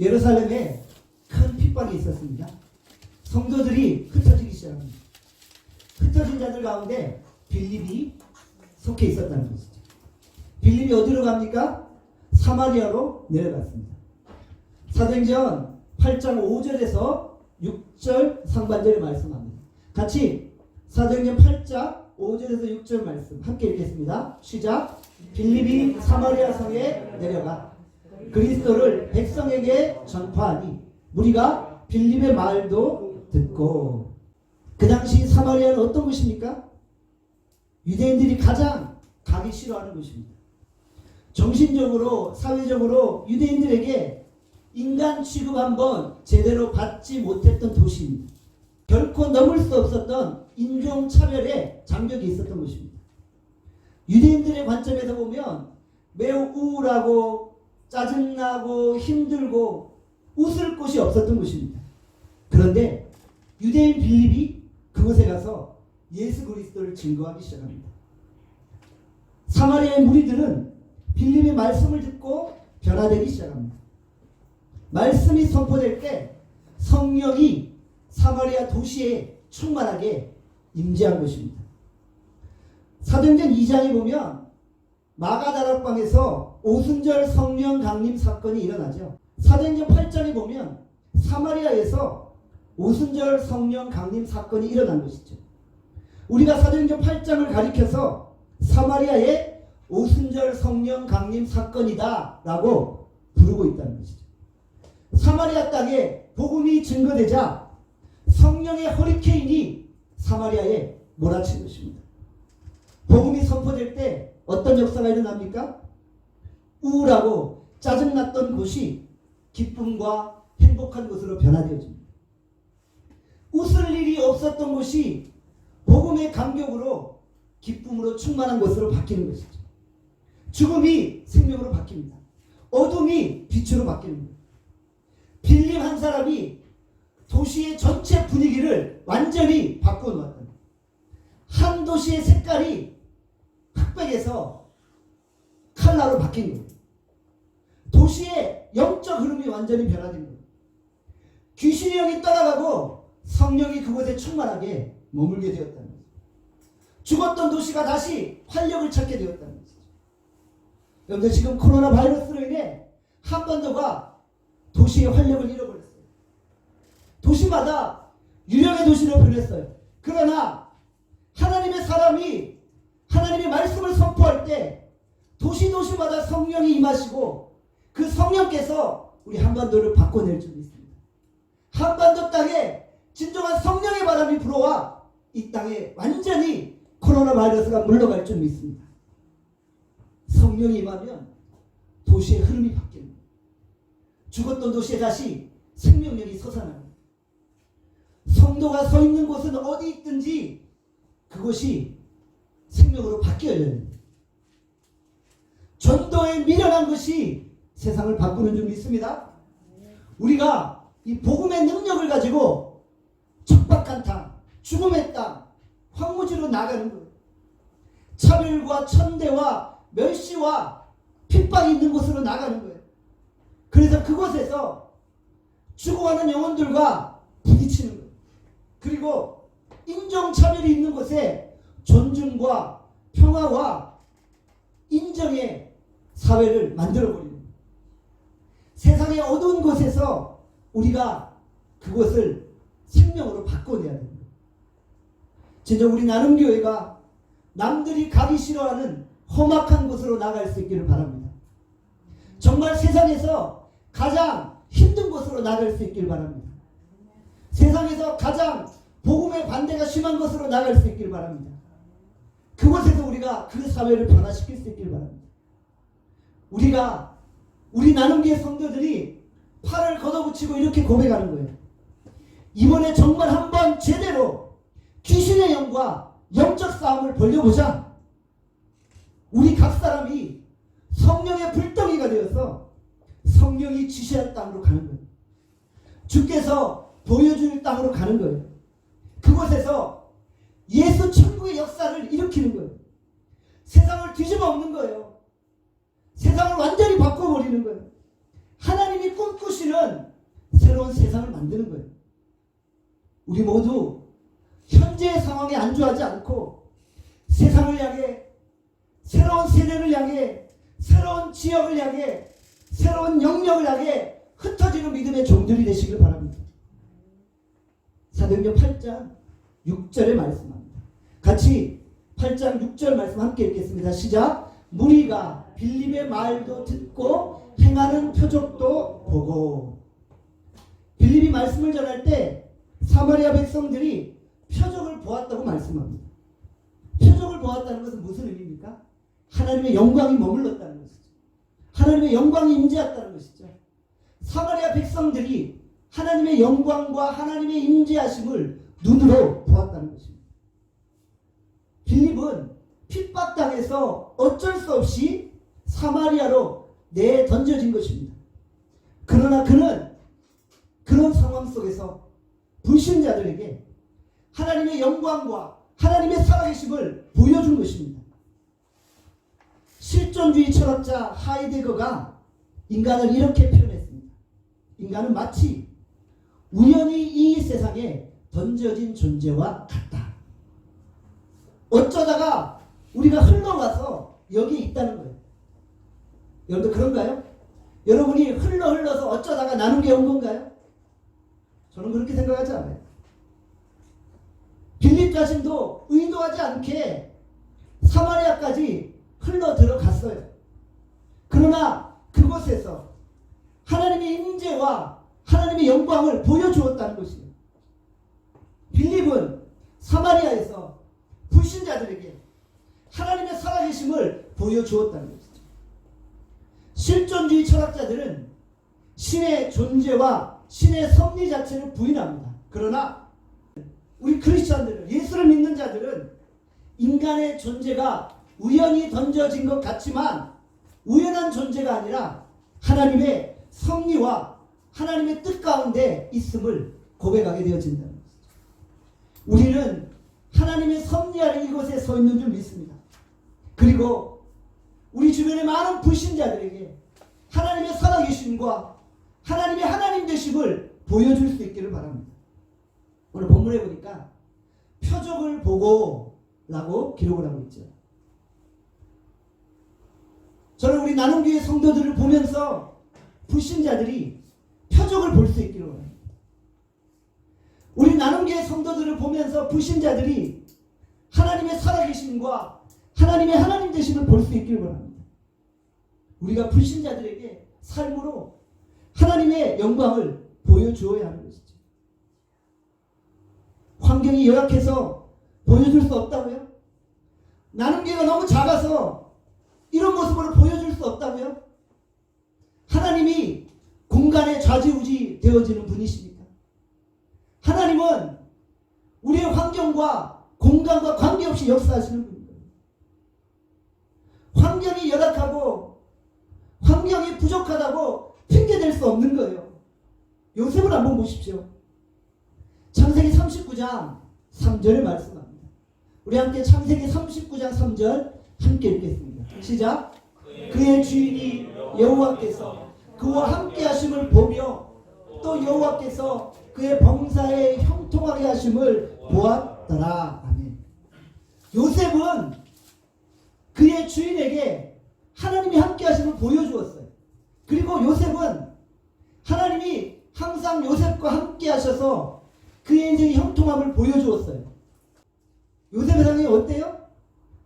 예루살렘에 큰 핍박이 있었습니다. 성도들이 흩어지기 시작합니다. 흩어진 자들 가운데 빌립이 속해 있었다는 것이죠. 빌립이 어디로 갑니까? 사마리아로 내려갔습니다. 사도행전 8장 5절에서 6절 상반절에 말씀합니다. 같이 사도행전 8장 5절에서 6절 말씀 함께 읽겠습니다. 시작. 빌립이 사마리아 성에 내려가 그리스도를 백성에게 전파하니 무리가 빌립의 말도 듣고. 그 당시 사마리아는 어떤 곳입니까? 유대인들이 가장 가기 싫어하는 곳입니다. 정신적으로 사회적으로 유대인들에게 인간 취급 한번 제대로 받지 못했던 도시입니다. 결코 넘을 수 없었던 인종차별의 장벽이 있었던 곳입니다. 유대인들의 관점에서 보면 매우 우울하고 짜증나고 힘들고 웃을 곳이 없었던 곳입니다. 그런데 유대인 빌립이 그곳에 가서 예수 그리스도를 증거하기 시작합니다. 사마리아의 무리들은 빌립의 말씀을 듣고 변화되기 시작합니다. 말씀이 선포될 때 성령이 사마리아 도시에 충만하게 임재한 것입니다. 사도행전 2장에 보면 마가다락방에서 오순절 성령 강림 사건이 일어나죠. 사도행전 8장에 보면 사마리아에서 오순절 성령 강림 사건이 일어난 것이죠. 우리가 사도행전 8장을 가리켜서 사마리아의 오순절 성령 강림 사건이다 라고 부르고 있다는 것이죠. 사마리아 땅에 복음이 증거되자 성령의 허리케인이 사마리아에 몰아친 것입니다. 복음이 선포될 때 어떤 역사가 일어납니까? 우울하고 짜증났던 곳이 기쁨과 행복한 곳으로 변화되어집니다. 웃을 일이 없었던 곳이 복음의 감격으로 기쁨으로 충만한 곳으로 바뀌는 것이죠. 죽음이 생명으로 바뀝니다. 어둠이 빛으로 바뀌는 거예요. 빌립 한 사람이 도시의 전체 분위기를 완전히 바꿔놓았다. 한 도시의 색깔이 흑백에서 칼라로 바뀐 거예요. 도시의 영적 흐름이 완전히 변화된 거예요. 귀신의 영이 떠나가고 성령이 그곳에 충만하게 머물게 되었다는 거예요. 죽었던 도시가 다시 활력을 찾게 되었다는 거죠. 여러분들 지금 코로나 바이러스로 인해 한반도가 도시의 활력을 잃어버렸어요. 도시마다 유령의 도시로 변했어요. 그러나 하나님의 사람이 하나님의 말씀을 선포할 때 도시마다 성령이 임하시고 그 성령께서 우리 한반도를 바꿔낼 줄 믿습니다. 한반도 땅에 진정한 성령의 바람이 불어와 이 땅에 완전히 코로나 바이러스가 물러갈 줄 믿습니다. 성령이 임하면 도시의 흐름이 바뀝니다. 죽었던 도시에 다시 생명력이 솟아납니다. 성도가 서 있는 곳은 어디 있든지 그곳이 생명으로 바뀌어야 됩니다. 전도에 미련한 것이 세상을 바꾸는 줄 믿습니다. 우리가 이 복음의 능력을 가지고 척박한 땅, 죽음의 땅, 황무지로 나가는 거예요. 차별과 천대와 멸시와 핍박이 있는 곳으로 나가는 거예요. 그래서 그곳에서 죽어가는 영혼들과 부딪히는 거예요. 그리고 인종차별이 있는 곳에 존중과 평화와 인정의 사회를 만들어버리는 거예요. 세상의 어두운 곳에서 우리가 그것을 생명으로 바꿔내야 됩니다. 진짜 우리 나눔교회가 남들이 가기 싫어하는 험악한 곳으로 나갈 수 있기를 바랍니다. 정말 세상에서 가장 힘든 곳으로 나갈 수 있기를 바랍니다. 세상에서 가장 복음의 반대가 심한 곳으로 나갈 수 있기를 바랍니다. 그곳에서 우리가 그 사회를 변화시킬 수 있기를 바랍니다. 우리 나눔교회 성도들이 팔을 걷어붙이고 이렇게 고백하는 거예요. 이번에 정말 한번 제대로 귀신의 영과 영적 싸움을 벌려보자. 우리 각 사람이 성령의 불덩이가 되어서 성령이 지시할 땅으로 가는 거예요. 주께서 보여줄 땅으로 가는 거예요. 그곳에서 예수 천국의 역사를 일으키는 거예요. 세상을 뒤집어 엎는 거예요. 세상을 완전히 바꿔버리는 거예요. 하나님이 꿈꾸시는 새로운 세상을 만드는 거예요. 우리 모두 현재의 상황에 안주하지 않고 세상을 향해, 새로운 세대를 향해, 새로운 지역을 향해, 새로운 영역을 향해 흩어지는 믿음의 종들이 되시길 바랍니다. 사도행전 8장 6절에 말씀합니다. 같이 8장 6절 말씀 함께 읽겠습니다. 시작. 무리가 빌립의 말도 듣고 행하는 표적도 보고. 빌립이 말씀을 전할 때 사마리아 백성들이 표적을 보았다고 말씀합니다. 표적을 보았다는 것은 무슨 의미입니까? 하나님의 영광이 머물렀다는 것이죠. 하나님의 영광이 임재했다는 것이죠. 사마리아 백성들이 하나님의 영광과 하나님의 임재하심을 눈으로 보았다는 것입니다. 빌립은 핍박당해서 어쩔 수 없이 사마리아로 내던져진 것입니다. 그러나 그는 그런 상황 속에서 불신자들에게 하나님의 영광과 하나님의 살아계심을 보여준 것입니다. 실존주의 철학자 하이데거가 인간을 이렇게 표현했습니다. 인간은 마치 우연히 이 세상에 던져진 존재와 같다. 어쩌다가 우리가 흘러가서 여기에 있다는 거예요. 여러분도 그런가요? 여러분이 흘러서 어쩌다가 나누게 온 건가요? 저는 그렇게 생각하지 않아요. 빌립 자신도 의도하지 않게 사마리아까지 흘러 들어갔어요. 그러나 그곳에서 하나님의 임재와 하나님의 영광을 보여주었다는 것이에요. 빌립은 사마리아에서 불신자들에게 하나님의 살아계심을 보여주었다는 것이죠. 실존주의 철학자들은 신의 존재와 신의 섭리 자체를 부인합니다. 그러나 우리 크리스천들은, 예수를 믿는 자들은 인간의 존재가 우연히 던져진 것 같지만 우연한 존재가 아니라 하나님의 섭리와 하나님의 뜻 가운데 있음을 고백하게 되어진다는 것이죠. 우리는 하나님의 섭리 아래 이곳에 서 있는 줄 믿습니다. 그리고 우리 주변의 많은 불신자들에게 하나님의 살아계심과 하나님의 하나님 되심을 보여줄 수 있기를 바랍니다. 오늘 본문에 보니까 표적을 보고 라고 기록을 하고 있죠. 저는 우리 나눔교회 성도들을 보면서 불신자들이 표적을 볼 수 있기를 바랍니다. 우리 나눔교회 성도들을 보면서 불신자들이 하나님의 살아계심과 하나님의 하나님 되심을 볼 수 있기를 바랍니다. 우리가 불신자들에게 삶으로 하나님의 영광을 보여주어야 하는 것이죠. 환경이 열악해서 보여줄 수 없다고요? 나눔교회가 너무 작아서 이런 모습을 보여줄 수 없다고요? 하나님이 공간에 좌지우지 되어지는 분이십니까? 하나님은 우리의 환경과 공간과 관계없이 역사하시는 분입니다. 환경이 열악하고 환경이 부족하다고 핑계댈 수 없는 거예요. 요셉을 한번 보십시오. 창세기 39장 3절을 말씀합니다. 우리 함께 창세기 39장 3절 함께 읽겠습니다. 시작. 그의 주인이 여호와께서 그와 함께 하심을 보며 또 여호와께서 그의 범사에 형통하게 하심을 보았더라. 아멘. 요셉은 그의 주인에게 하나님이 함께 하심을 보여주었어요. 그리고 요셉은 하나님이 항상 요셉과 함께 하셔서 그의 인생의 형통함을 보여주었어요. 요셉의 상황이 어때요?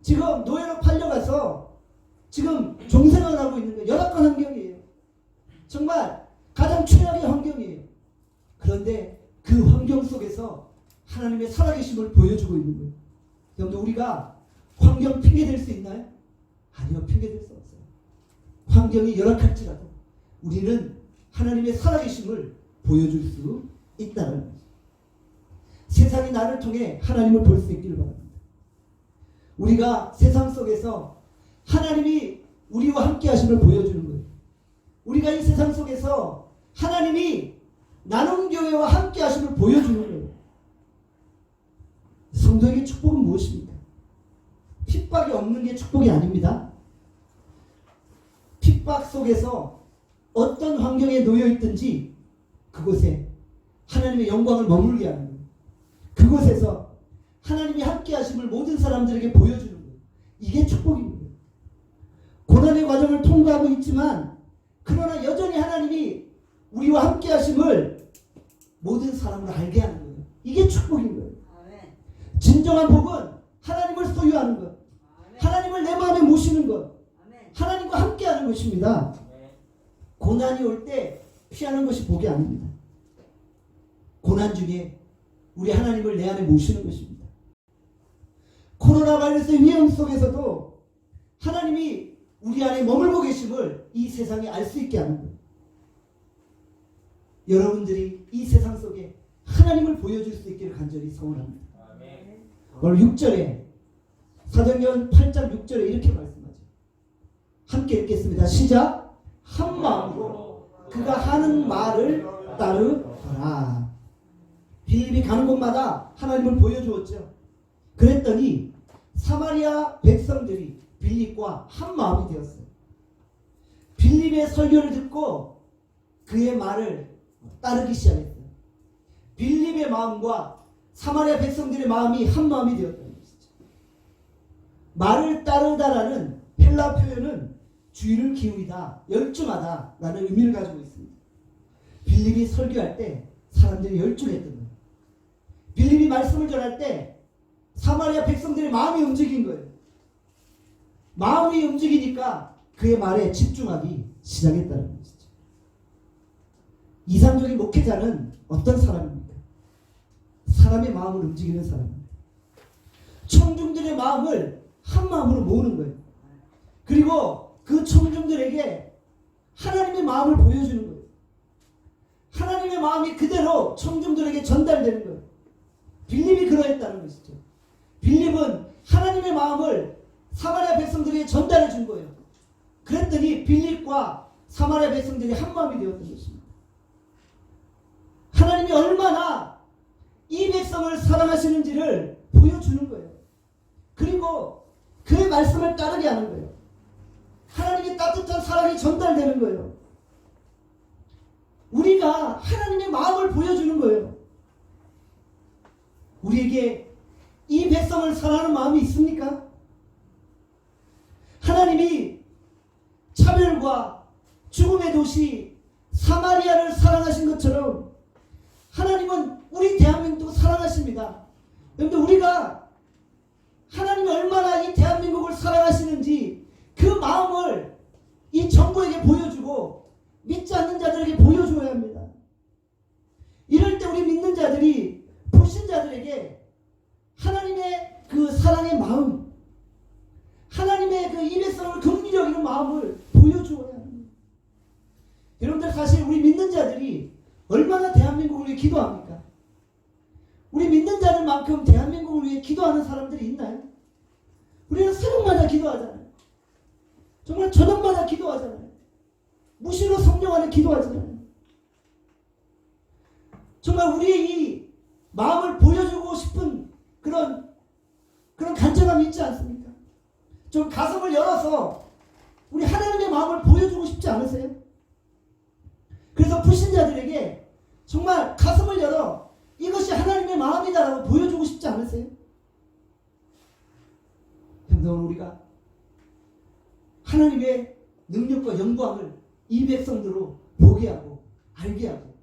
지금 노예로 팔려가서 지금 종생활을 하고 있는 거예요. 열악한 환경이에요. 정말 가장 최악의 환경이에요. 그런데 그 환경 속에서 하나님의 살아계심을 보여주고 있는 거예요. 여러분들, 우리가 환경 핑계댈 수 있나요? 아니요, 핑계댈 수 없어요. 환경이 열악할지라도 우리는 하나님의 살아계심을 보여줄 수 있다는 거죠. 세상이 나를 통해 하나님을 볼 수 있기를 바랍니다. 우리가 세상 속에서 하나님이 우리와 함께 하심을 보여주는 거예요. 우리가 이 세상 속에서 하나님이 나눔교회와 함께 하심을 보여주는 거예요. 성도에게 축복은 무엇입니까? 핍박이 없는 게 축복이 아닙니다. 핍박 속에서 어떤 환경에 놓여 있든지 그곳에 하나님의 영광을 머물게 하는 거예요. 그곳에서 하나님이 함께 하심을 모든 사람들에게 보여주는 거예요. 이게 축복입니다. 고난의 과정을 통과하고 있지만 그러나 여전히 하나님이 우리와 함께 하심을 모든 사람을 알게 하는 거예요. 이게 축복인 거예요. 진정한 복은 하나님을 소유하는 것, 하나님을 내 마음에 모시는 것, 하나님과 함께 하는 것입니다. 고난이 올 때 피하는 것이 복이 아닙니다. 고난 중에 우리 하나님을 내 안에 모시는 것입니다. 코로나 바이러스의 위험 속에서도 하나님이 우리 안에 머물고 계심을 이 세상이 알 수 있게 하는 거예요. 여러분들이 이 세상 속에 하나님을 보여줄 수 있기를 간절히 소원합니다. 오늘 6절에 사도행전 8장 6절에 이렇게 말씀하죠. 함께 읽겠습니다. 시작. 한 마음으로 그가 하는 말을 따르더라. 빌립이 가는 곳마다 하나님을 보여주었죠. 그랬더니 사마리아 백성들이 빌립과 한 마음이 되었어요. 빌립의 설교를 듣고 그의 말을 따르기 시작했어요. 빌립의 마음과 사마리아 백성들의 마음이 한 마음이 되었다는 것이죠. 말을 따르다라는 헬라 표현은 주의를 기울이다, 열중하다라는 의미를 가지고 있습니다. 빌립이 설교할 때 사람들이 열중했던 거예요. 빌립이 말씀을 전할 때 사마리아 백성들의 마음이 움직인 거예요. 마음이 움직이니까 그의 말에 집중하기 시작했다는 것이죠. 이상적인 목회자는 어떤 사람입니까? 사람의 마음을 움직이는 사람입니다. 청중들의 마음을 한 마음으로 모으는 거예요. 그리고 그 청중들에게 하나님의 마음을 보여주는 거예요. 하나님의 마음이 그대로 청중들에게 전달되는 거예요. 빌립이 그러했다는 것이죠. 빌립은 하나님의 마음을 사마리아 백성들에게 전달해 준 거예요. 그랬더니 빌립과 사마리아 백성들이 한 마음이 되었던 것입니다. 하나님이 얼마나 이 백성을 사랑하시는지를 보여주는 거예요. 그리고 그의 말씀을 따르게 하는 거예요. 하나님의 따뜻한 사랑이 전달되는 거예요. 우리가 하나님의 마음을 보여주는 거예요. 우리에게 이 백성을 사랑하는 마음이 있습니까? 하나님이 차별과 죽음의 도시 사마리아를 사랑하신 것처럼 하나님은 우리 대한민국도 사랑하십니다. 그런데 우리가 하나님이 얼마나 이 대한민국을 사랑하시는지 그 마음을 이 정부에게 보여주고 믿지 않는 자들에게 보여줘야 합니다. 이럴 때 우리 믿는 자들이 불신자들에게 하나님의 그 사랑의 마음, 하나님의 그 이 백성을 긍휼히 여기는 마음을 보여주어야 합니다. 여러분들 사실 우리 믿는 자들이 얼마나 대한민국을 위해 기도합니까? 우리 믿는 자들만큼 대한민국을 위해 기도하는 사람들이 있나요? 우리는 새벽마다 기도하잖아요. 정말 저녁마다 기도하잖아요. 무시로 성령 안에 기도하잖아요. 정말 우리의 이 마음을 보여주고 싶은 그런 간절함이 있지 않습니까? 좀 가슴을 열어서 우리 하나님의 마음을 보여주고 싶지 않으세요? 그래서 불신자들에게 정말 가슴을 열어 이것이 하나님의 마음이다라고 보여주고 싶지 않으세요? 그런데 오늘 우리가 하나님의 능력과 영광을 이 백성들로 보게 하고 알게 하고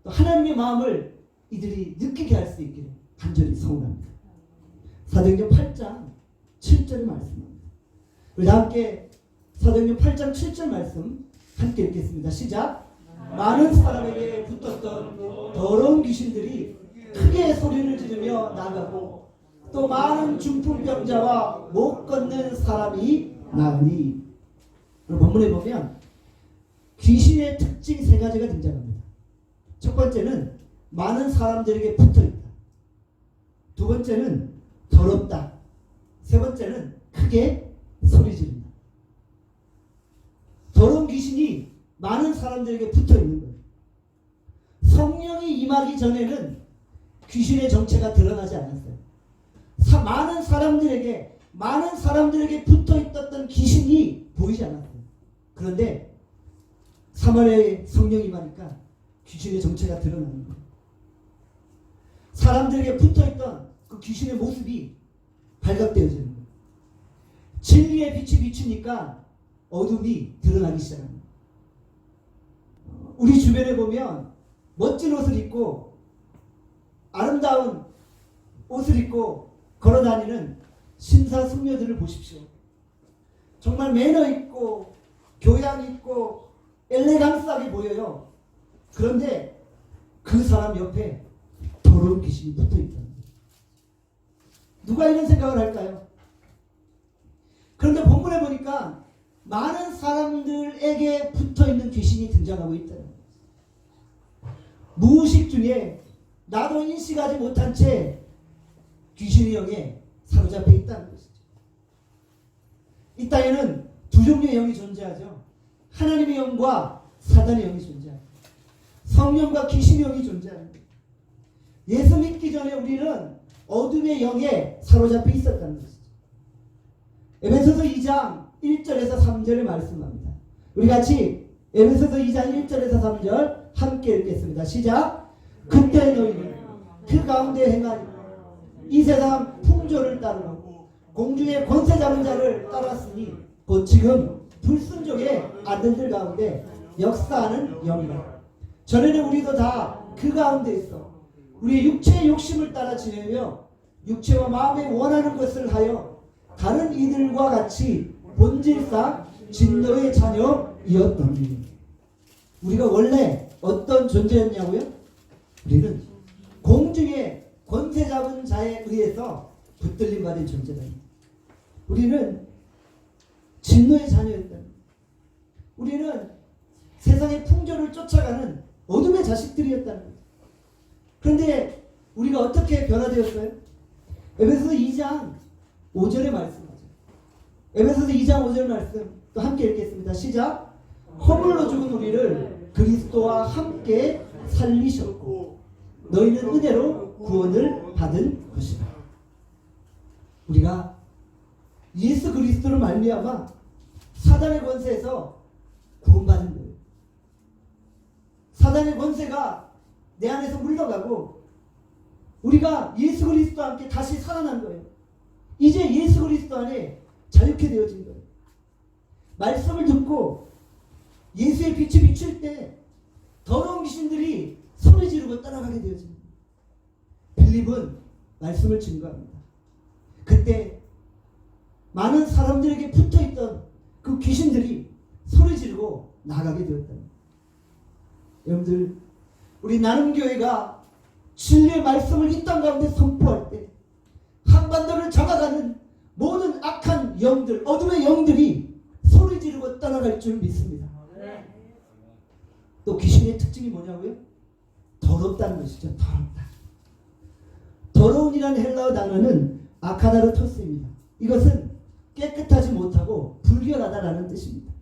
또 하나님의 마음을 이들이 느끼게 할 수 있기를 간절히 소원합니다. 사도행전 8장 7절의 말씀입니다. 우리 다 함께 사도행전 8장 7절 말씀 함께 읽겠습니다. 시작. 많은 사람에게 붙었던 더러운 귀신들이 크게 소리를 지르며 나가고 또 많은 중풍병자와 못 걷는 사람이 나으니. 본문에 보면 귀신의 특징 세 가지가 등장합니다. 첫 번째는 많은 사람들에게 붙어있다. 두 번째는 더럽다. 세 번째는 크게 소리 지른다. 더러운 귀신이 많은 사람들에게 붙어있는 거예요. 성령이 임하기 전에는 귀신의 정체가 드러나지 않았어요. 많은 사람들에게 붙어있었던 귀신이 보이지 않았어요. 그런데 사마리아에 성령이 임하니까 귀신의 정체가 드러나는 거예요. 사람들에게 붙어있던 그 귀신의 모습이 발각되어지는 거예요. 진리의 빛이 비추니까 어둠이 드러나기 시작합니다. 우리 주변에 보면 멋진 옷을 입고 아름다운 옷을 입고 걸어다니는 신사숙녀들을 보십시오. 정말 매너 있고 교양 있고 엘레강스하게 보여요. 그런데 그 사람 옆에 더러운 귀신이 붙어있다는 거예요. 누가 이런 생각을 할까요? 그런데 본문에 보니까 많은 사람들에게 붙어있는 귀신이 등장하고 있다는 거예요. 무의식 중에 나도 인식하지 못한 채 귀신의 영에 사로잡혀 있다는 것이죠. 이 땅에는 두 종류의 영이 존재하죠. 하나님의 영과 사단의 영이 존재합니다. 성령과 귀신의 영이 존재합니다. 예수 믿기 전에 우리는 어둠의 영에 사로잡혀 있었다는 것이죠. 에베소서 2장 1절에서 3절을 말씀합니다. 우리 같이 에베소서 2장 1절에서 3절 함께 읽겠습니다. 시작. 그때 너희는 그 가운데 행하니 이 세상 풍조를 따르고 공중의 권세 잡은 자를 따랐으니 곧 지금 불순종의 아들들 가운데 역사하는 영이라. 전에는 우리도 다 그 가운데 있어 우리의 육체의 욕심을 따라 지내며 육체와 마음에 원하는 것을 하여 다른 이들과 같이 본질상 진노의 자녀이었더니. 우리가 원래 어떤 존재였냐고요? 우리는 공중의 권세 잡은 자에 의해서 붙들림 받은 존재다. 우리는 진노의 자녀였다. 우리는 세상의 풍조를 쫓아가는 어둠의 자식들이었다는 거예요. 그런데 우리가 어떻게 변화되었어요? 에베소서 2장 5절의 말씀하죠. 에베소서 2장 5절 말씀 또 함께 읽겠습니다. 시작. 허물로 죽은 우리를 그리스도와 함께 살리셨고 너희는 은혜로 구원을 받은 것이다. 우리가 예수 그리스도로 말미암아 사단의 권세에서 구원받은 거예요. 사단의 권세가 내 안에서 물러가고 우리가 예수 그리스도와 함께 다시 살아난 거예요. 이제 예수 그리스도 안에 자유케 되어진 거예요. 말씀을 듣고 예수의 빛이 비출 때 더러운 귀신들이 소리 지르고 따라가게 되어집니다. 빌립은 말씀을 증거합니다. 그때 많은 사람들에게 붙어있던 그 귀신들이 소리 지르고 나가게 되었다. 여러분들, 우리 나눔교회가 진리의 말씀을 이 땅 가운데 선포할 때 한반도를 잡아가는 모든 악한 영들, 어둠의 영들이 소리 지르고 떠나갈 줄 믿습니다. 또 귀신의 특징이 뭐냐고요? 더럽다는 것이죠. 더럽다. 더러운이라는 헬라어 단어는 아카다르토스입니다. 이것은 깨끗하지 못하고 불결하다라는 뜻입니다.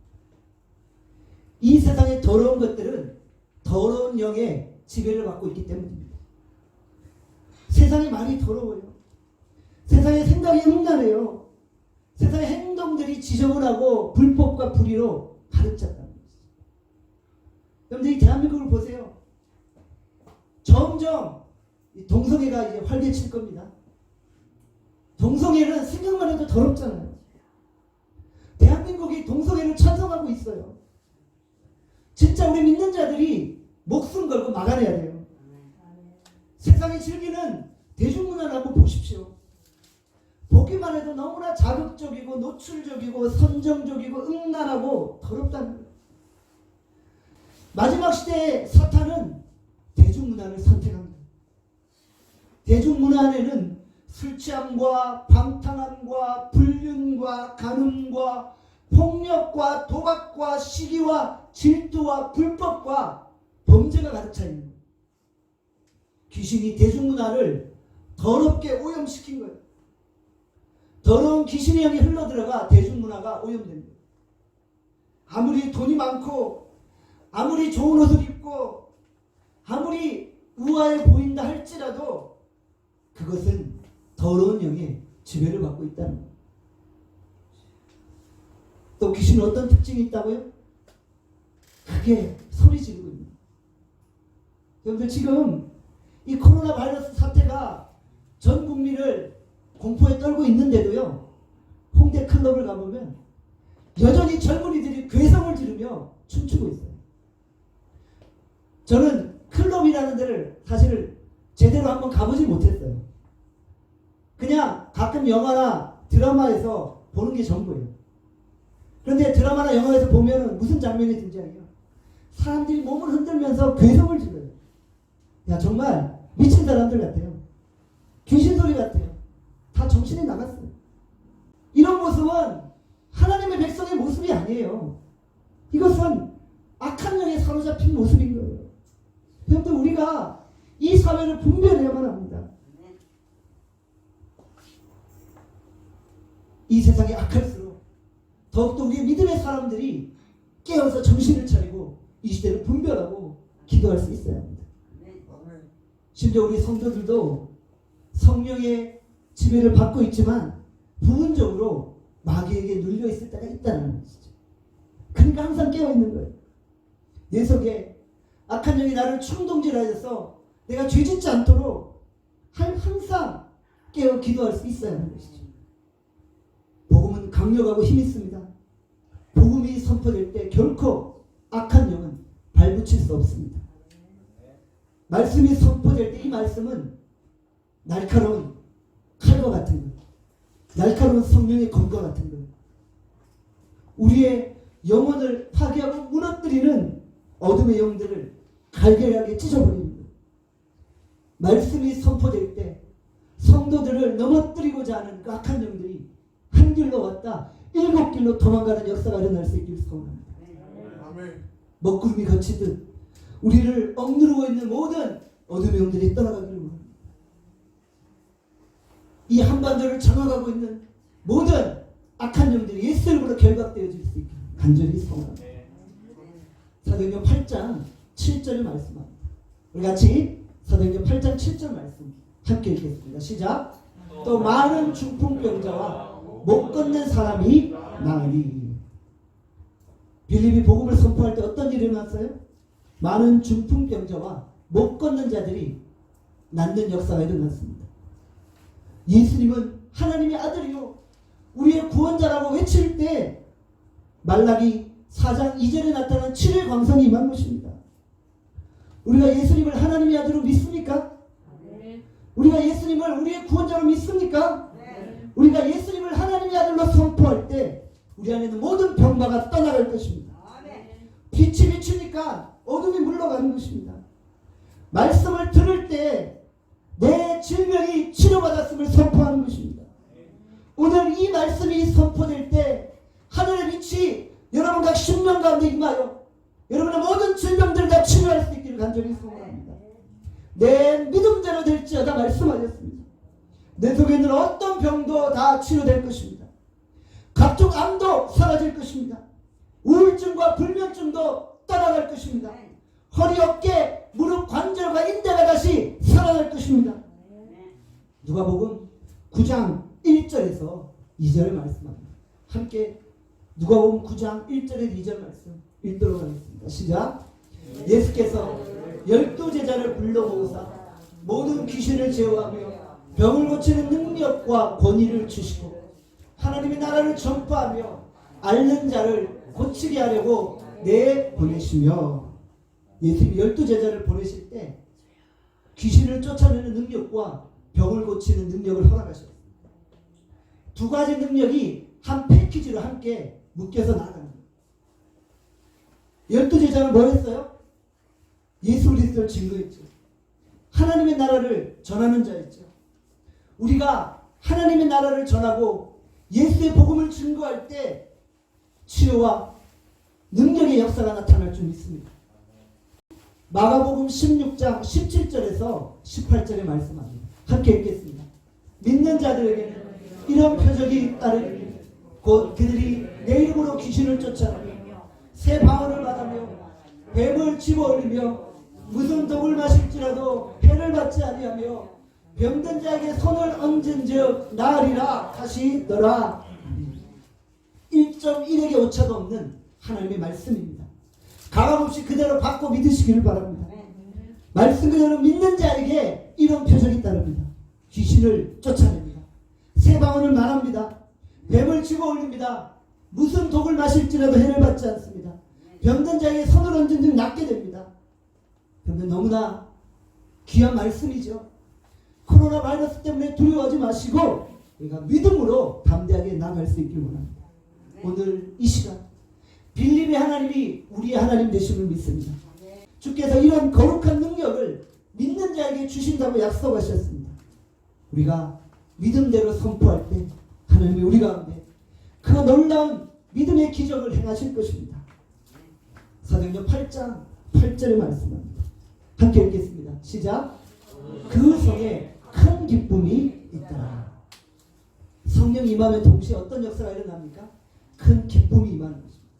이 세상의 더러운 것들은 더러운 영의 지배를 받고 있기 때문입니다. 세상이 많이 더러워요. 세상의 생각이 음란해요. 세상의 행동들이 지저분하고 불법과 불의로 가득 찼다는 것이죠. 여러분들 이 대한민국을 보세요. 점점 동성애가 이제 활개칠 겁니다. 동성애는 생각만 해도 더럽잖아요. 대한민국이 동성애를 찬성하고 있어요. 진짜 우리 믿는 자들이 목숨 걸고 막아내야 돼요. 세상이 즐기는 대중문화를 한번 보십시오. 보기만 해도 너무나 자극적이고 노출적이고 선정적이고 음란하고 더럽다는 거예요. 마지막 시대의 사탄은 대중문화를 선택합니다. 대중문화 안에는 술 취함과 방탕함과 불륜과 간음과 폭력과 도박과 시기와 질투와 불법과 범죄가 가득 차 있는 거예요. 귀신이 대중문화를 더럽게 오염시킨 거예요. 더러운 귀신의 영이 흘러들어가 대중문화가 오염된 거예요. 아무리 돈이 많고 아무리 좋은 옷을 입고 아무리 우아해 보인다 할지라도 그것은 더러운 영의 지배를 받고 있다는 거예요. 또 귀신은 어떤 특징이 있다고요? 크게 소리 지르고 있는 거예요. 여러분들 지금 이 코로나 바이러스 사태가 전 국민을 공포에 떨고 있는데도요. 홍대 클럽을 가보면 여전히 젊은이들이 괴성을 지르며 춤추고 있어요. 저는 클럽이라는 데를 사실 제대로 한번 가보지 못했어요. 그냥 가끔 영화나 드라마에서 보는 게 전부예요. 그런데 드라마나 영화에서 보면 무슨 장면이 등장해요? 사람들이 몸을 흔들면서 괴성을 지르요. 야, 정말 미친 사람들 같아요. 귀신 소리 같아요. 다 정신이 나갔어요. 이런 모습은 하나님의 백성의 모습이 아니에요. 이것은 악한 영에 사로잡힌 모습인 거예요. 여러분들, 우리가 이 사회를 분별해야만 합니다. 이 세상이 악할수록 더욱더 우리의 믿음의 사람들이 깨어서 정신을 차리고 이 시대를 분별하고 기도할 수 있어야 합니다. 심지어 우리 성도들도 성령의 지배를 받고 있지만 부분적으로 마귀에게 눌려 있을 때가 있다는 것이죠. 그러니까 항상 깨어 있는 거예요. 내 속에 악한 영이 나를 충동질하여서 내가 죄짓지 않도록 항상 깨어 기도할 수 있어야 하는 것이죠. 복음은 강력하고 힘이 있습니다. 복음이 선포될 때 결코 악한 영은 발붙일 수 없습니다. 말씀이 선포될 때 이 말씀은 날카로운 칼과 같은 것, 날카로운 성령의 검과 같은 것, 우리의 영혼을 파괴하고 무너뜨리는 어둠의 영들을 갈갈하게 찢어버리는 것. 말씀이 선포될 때 성도들을 넘어뜨리고자 하는 그 악한 영들이 한 길로 왔다 7길로 도망가는 역사가 일어날 수 있기를 소원합니다. 먹구름이 거치듯 우리를 억누르고 있는 모든 어둠의 영들이 떠나가기를 원합니다. 이 한반도를 장악하고 있는 모든 악한 영들이 예수 이름으로 결박되어질 수 있기를 간절히 소원합니다. 사도행전 8장 7절을 말씀합니다. 우리 같이 사도행전 8장 7절 말씀 함께 읽겠습니다. 시작. 또 많은 중풍병자와 못 걷는 사람이 나으니. 빌립이 복음을 선포할 때 어떤 일이 일어났어요? 많은 중풍병자와 못 걷는 자들이 낫는 역사가 일어났습니다. 예수님은 하나님의 아들이요 우리의 구원자라고 외칠 때 말라기 4장 2절에 나타난 7의 광선이 임한 것입니다. 우리가 예수님을 하나님의 아들로 믿습니까? 네. 우리가 예수님을 우리의 구원자로 믿습니까? 네. 우리가 예수님을 하나님의 아들로 선포할 때 우리 안에는 모든 병마가 떠나갈 것입니다. 네. 빛이 비추니까 어둠이 물러가는 것입니다. 말씀을 들을 때 내 질병이 치료받았음을 선포하는 것입니다. 오늘 이 말씀이 선포될 때 하늘의 빛이 여러분 각 심령 가운데 임하여 여러분의 모든 질병들을 다 치료할 수 있기를 간절히 소원합니다. 내 믿음대로 될지어다 말씀하셨습니다. 내 속에 있는 어떤 병도 다 치료될 것입니다. 각종 암도 사라질 것입니다. 우울증과 불면증도 떠나갈 것입니다. 허리, 어깨, 무릎, 관절과 인대가 다시 살아날 것입니다. 누가복음 9장 1절에서 2절을 말씀합니다. 함께 누가복음 9장 1절에서 2절 말씀 읽도록 하겠습니다. 시작. 예수께서 12제자를 불러 모으사 모든 귀신을 제어하며 병을 고치는 능력과 권위를 주시고 하나님의 나라를 전파하며 앓는 자를 고치게 하려고 내보내시며. 예수님이 12제자를 보내실 때 귀신을 쫓아내는 능력과 병을 고치는 능력을 허락하셨습니다. 두 가지 능력이 한 패키지로 함께 묶여서 나가는 거예요. 12제자는 뭘 했어요? 예수 그리스도를 증거했죠. 하나님의 나라를 전하는 자였죠. 우리가 하나님의 나라를 전하고 예수의 복음을 증거할 때 치유와 능력의 역사가 나타날 줄 믿습니다. 마가복음 16장 17절에서 18절에 말씀합니다. 함께 읽겠습니다. 믿는 자들에게는 이런 표적이 따르니 곧 그들이 내 이름으로 귀신을 쫓아내며 새 방언을 받으며 뱀을 집어올리며 무슨 독을 마실지라도 해를 받지 아니하며 병든 자에게 손을 얹은즉 나으리라 하시더라. 1.1에게 오차도 없는 하나님의 말씀입니다. 가감없이 그대로 받고 믿으시기를 바랍니다. 말씀 그대로 믿는 자에게 이런 표적이 따릅니다. 귀신을 쫓아냅니다. 새 방언을 말합니다. 뱀을 치고 올립니다. 무슨 독을 마실지라도 해를 받지 않습니다. 병든 자에게 손을 얹은 즉 낫게 됩니다. 그런데 너무나 귀한 말씀이죠. 코로나 바이러스 때문에 두려워하지 마시고 우리가 믿음으로 담대하게 나갈 수 있길 원합니다. 오늘 이 시간 빌립의 하나님이 우리의 하나님 되심을 믿습니다. 주께서 이런 거룩한 능력을 믿는 자에게 주신다고 약속하셨습니다. 우리가 믿음대로 선포할 때 하나님이 우리 가운데 그 놀라운 믿음의 기적을 행하실 것입니다. 사도행전 8장 8절의 말씀입니다. 함께 읽겠습니다. 시작. 그 성에 큰 기쁨이 있더라. 성령 임하면 동시에 어떤 역사가 일어납니까? 큰 기쁨이 임하는 것입니다.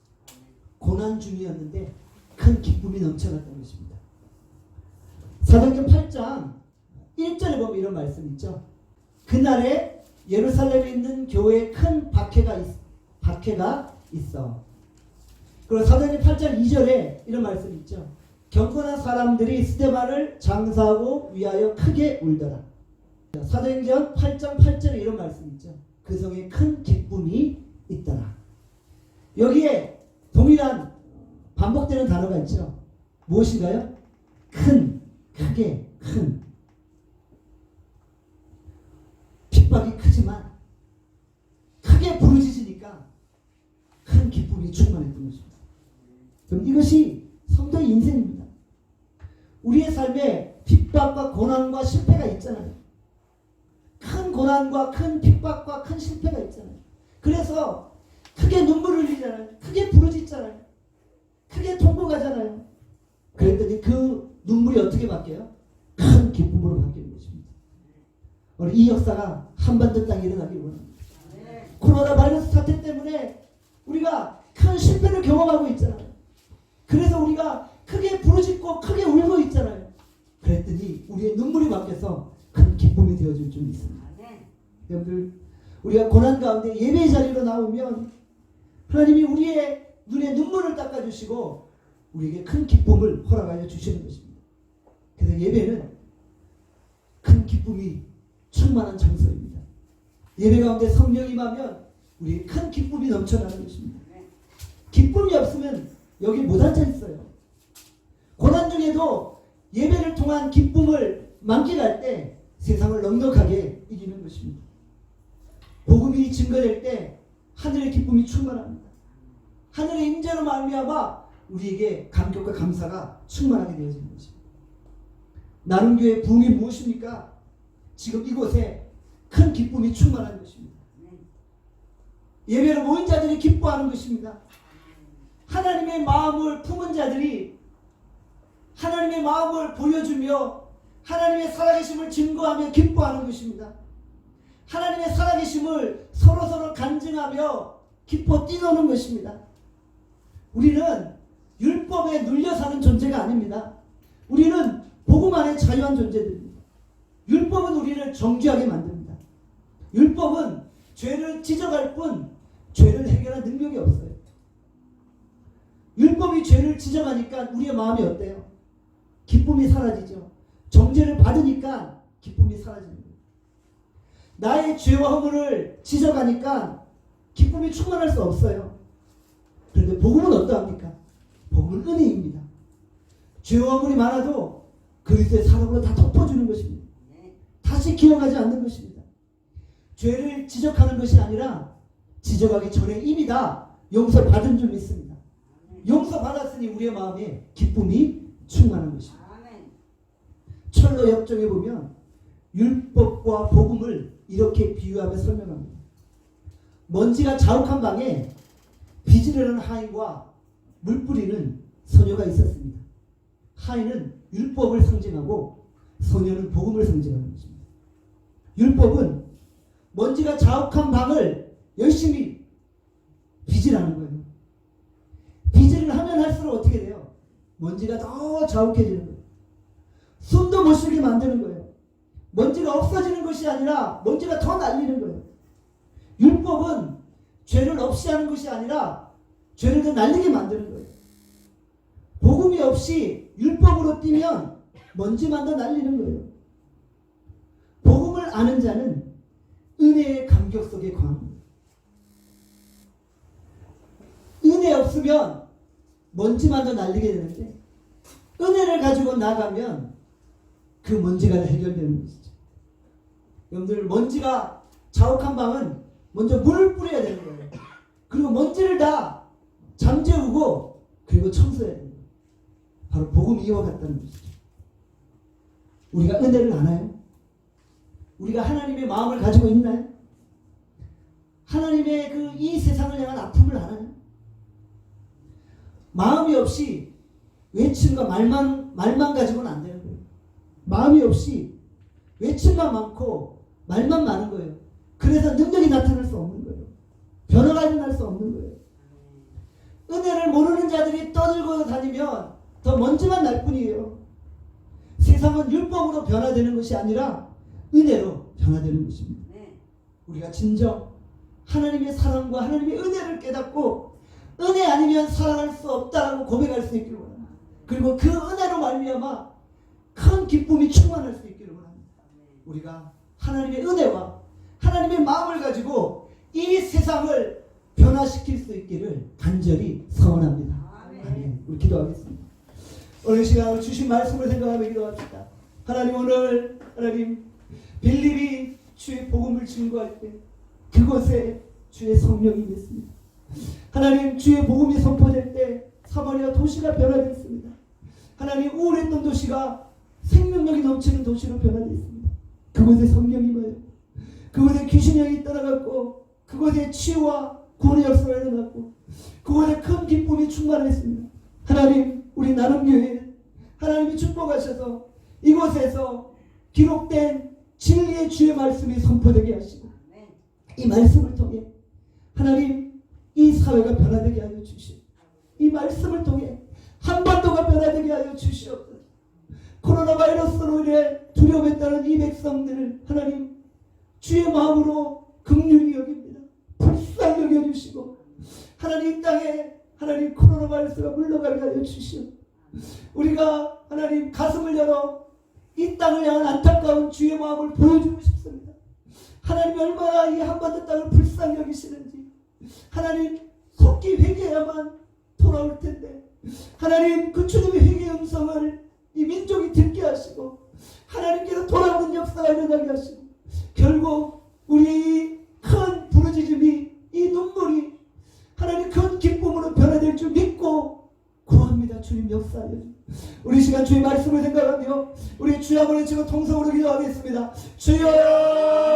고난 중이었는데 큰 기쁨이 넘쳐났던 것입니다. 사도행전 8장 1절에 보면 이런 말씀 있죠. 그날에 예루살렘에 있는 교회에 큰 박해가 있어. 그리고 사도행전 8장 2절에 이런 말씀 있죠. 경건한 사람들이 스데반을 장사하고 위하여 크게 울더라. 사도행전 8장 8절에 이런 말씀 있죠. 그 성에 큰 기쁨이 있더라. 여기에 동일한 반복되는 단어가 있죠. 무엇인가요? 큰, 크게, 큰. 핍박이 크지만 크게 부르짖으니까 큰 기쁨이 충만했던 것입니다. 그럼 이것이 성도의 인생입니다. 우리의 삶에 핍박과 고난과 실패가 있잖아요. 큰 고난과 큰 핍박과 큰 실패가 있잖아요. 그래서 크게 눈물을 흘리잖아요. 크게 부르짖잖아요. 크게 통곡하잖아요. 그랬더니 그 눈물이 어떻게 바뀌어요? 큰 기쁨으로 바뀌는 것입니다. 오늘 이 역사가 한반도 땅에 일어나기를 원합니다. 코로나 바이러스 사태 때문에 우리가 큰 실패를 경험하고 있잖아요. 그래서 우리가 크게 부르짖고 크게 울고 있잖아요. 그랬더니 우리의 눈물이 바뀌어서 큰 기쁨이 되어줄 줄 믿습니다. 여러분들, 우리가 고난 가운데 예배의 자리로 나오면 하나님이 우리의 눈에 눈물을 닦아주시고 우리에게 큰 기쁨을 허락하여 주시는 것입니다. 그래서 예배는 큰 기쁨이 충만한 장소입니다. 예배 가운데 성령이 임하면 우리의 큰 기쁨이 넘쳐나는 것입니다. 기쁨이 없으면 여기 못 앉아 있어요. 고난 중에도 예배를 통한 기쁨을 만끽할 때 세상을 넉넉하게 이기는 것입니다. 복음이 증거될 때 하늘의 기쁨이 충만합니다. 하늘의 임재로 말미암아 우리에게 감격과 감사가 충만하게 되어지는 것입니다. 나눔교회 부흥이 무엇입니까? 지금 이곳에 큰 기쁨이 충만한 것입니다. 예배로 모인 자들이 기뻐하는 것입니다. 하나님의 마음을 품은 자들이 하나님의 마음을 보여주며 하나님의 살아계심을 증거하며 기뻐하는 것입니다. 하나님의 살아계심을 서로서로 간증하며 기뻐 뛰노는 것입니다. 우리는 율법에 눌려 사는 존재가 아닙니다. 우리는 복음 안에 자유한 존재들입니다. 율법은 우리를 정죄하게 만듭니다. 율법은 죄를 지적할 뿐 죄를 해결할 능력이 없어요. 율법이 죄를 지적하니까 우리의 마음이 어때요? 기쁨이 사라지죠. 정죄를 받으니까 기쁨이 사라지는 거예요. 나의 죄와 허물을 지적하니까 기쁨이 충만할 수 없어요. 그런데 복음은 어떠합니까? 복음은 은혜입니다. 죄와 허물이 많아도 그리스도의 사랑으로 다 덮어주는 것입니다. 다시 기억하지 않는 것입니다. 죄를 지적하는 것이 아니라 지적하기 전에 이미 다 용서받은 줄 믿습니다. 용서받았으니 우리의 마음에 기쁨이 충만한 것입니다. 철로 역정에 보면 율법과 복음을 이렇게 비유하며 설명합니다. 먼지가 자욱한 방에 비지르는 하인과 물 뿌리는 소녀가 있었습니다. 하인은 율법을 상징하고 소녀는 복음을 상징하는 것입니다. 율법은 먼지가 자욱한 방을 열심히 비질하는 거예요. 비질을 하면 할수록 어떻게 돼요? 먼지가 더 자욱해지는 거예요. 숨도 못 쉬게 만드는 거예요. 먼지가 없어지는 것이 아니라 먼지가 더 날리는 거예요. 율법은 죄를 없이 하는 것이 아니라 죄를 더 날리게 만드는 거예요. 복음이 없이 율법으로 뛰면 먼지만 더 날리는 거예요. 복음을 아는 자는 은혜의 감격 속에 거합니다. 은혜 없으면 먼지만 더 날리게 되는데 은혜를 가지고 나가면 그 먼지가 다 해결되는 것이죠. 여러분들, 먼지가 자욱한 방은 먼저 물을 뿌려야 되는 거예요. 그리고 먼지를 다 잠재우고 그리고 청소해야 됩니다. 바로 복음 이와 같다는 것이죠. 우리가 은혜를 아나요? 우리가 하나님의 마음을 가지고 있나요? 하나님의 그 이 세상을 향한 아픔을 아나요? 마음이 없이 외침과 말만 가지고는 안 되는 거예요. 마음이 없이 외침만 많고 말만 많은 거예요. 그래서 능력이 나타날 수 없는 거예요. 변화가 일어날 수 없는 거예요. 은혜를 모르는 자들이 떠들고 다니면 더 먼지만 날 뿐이에요. 세상은 율법으로 변화되는 것이 아니라 은혜로 변화되는 것입니다. 우리가 진정 하나님의 사랑과 하나님의 은혜를 깨닫고 은혜 아니면 살아갈 수 없다라고 고백할 수 있기를 원합니다. 그리고 그 은혜로 말미암아 큰 기쁨이 충만할 수 있기를 원합니다. 우리가 하나님의 은혜와 하나님의 마음을 가지고 이 세상을 변화시킬 수 있기를 간절히 소원합니다. 아멘. 우리 기도하겠습니다. 오늘 시간을 주신 말씀을 생각하며 기도합시다. 하나님, 오늘 하나님 빌립이 주의 복음을 증거할 때 그곳에 주의 성령이 있습니다. 하나님, 주의 복음이 선포될 때 사마리아 도시가 변화됐습니다. 하나님, 우울했던 도시가 생명력이 넘치는 도시로 변화됐습니다. 그곳에 성령이 임하여 그곳에 귀신의 영이 떠나갔고 그곳에 치유와 구원의 역사가 일어났고 그곳에 큰 기쁨이 충만했습니다. 하나님, 우리 나눔교회 하나님이 축복하셔서 이곳에서 기록된 진리의 주의 말씀이 선포되게 하시고 이 말씀을 통해 하나님 이 사회가 변화되게 하여 주시옵소서. 이 말씀을 통해 한반도가 변화되게 하여 주시옵소서. 코로나 바이러스로 인해 두려움에 따른 이 백성들을 하나님 주의 마음으로 긍휼히 여깁니다. 불쌍히 여겨주시고 하나님 이 땅에 하나님 코로나 바이러스가 물러가게 하여 주시옵소서. 우리가 하나님 가슴을 열어 이 땅을 향한 안타까운 주의 마음을 보여주고 싶습니다. 하나님이 얼마나 이 한반도 땅을 불쌍히 여기시는지 하나님 속히 회개해야만 돌아올 텐데 하나님 그 주님의 회개의 음성을 이 민족이 듣게 하시고 하나님께서 돌아오는 역사가 일어나게 하시고 결국 우리 큰 부르짖음이 이 눈물이 하나님 큰 기쁨으로 변화될 줄 믿고 구합니다. 주님 역사하여 우리 시간 주의 말씀을 생각하며 우리 주여 한번 외치고 통성으로 기도하겠습니다. 주여